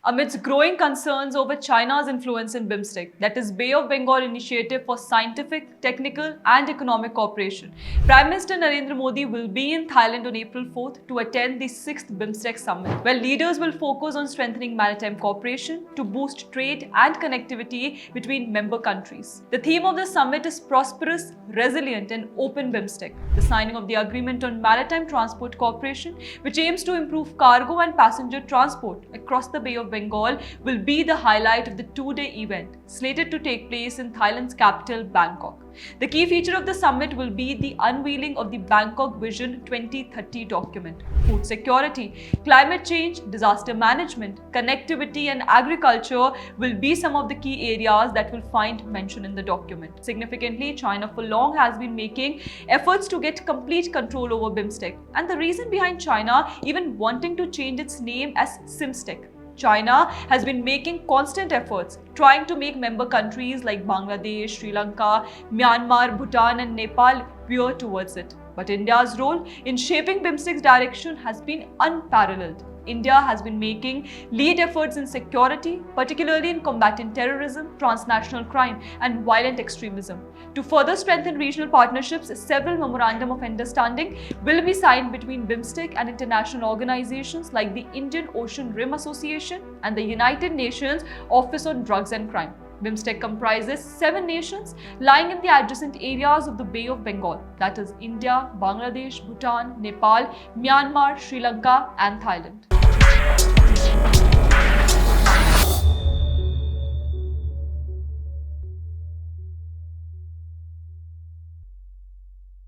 Amidst growing concerns over China's influence in BIMSTEC, that is Bay of Bengal Initiative for Scientific, Technical and Economic Cooperation, Prime Minister Narendra Modi will be in Thailand on April 4th to attend the 6th BIMSTEC Summit, where leaders will focus on strengthening maritime cooperation to boost trade and connectivity between member countries. The theme of the summit is Prosperous, Resilient and Open BIMSTEC. The signing of the Agreement on Maritime Transport Cooperation, which aims to improve cargo and passenger transport across the Bay of Bengal, will be the highlight of the two-day event, slated to take place in Thailand's capital, Bangkok. The key feature of the summit will be the unveiling of the Bangkok Vision 2030 document. Food security, climate change, disaster management, connectivity and agriculture will be some of the key areas that will find mention in the document. Significantly, China for long has been making efforts to get complete control over BIMSTEC, and the reason behind China even wanting to change its name as CIMSTEC. China has been making constant efforts trying to make member countries like Bangladesh, Sri Lanka, Myanmar, Bhutan and Nepal veer towards it. But India's role in shaping BIMSTEC's direction has been unparalleled. India has been making lead efforts in security, particularly in combating terrorism, transnational crime and violent extremism. To further strengthen regional partnerships, several memorandum of understanding will be signed between BIMSTEC and international organizations like the Indian Ocean Rim Association and the United Nations Office on Drugs and Crime. BIMSTEC comprises 7 nations lying in the adjacent areas of the Bay of Bengal, that is India, Bangladesh, Bhutan, Nepal, Myanmar, Sri Lanka and Thailand.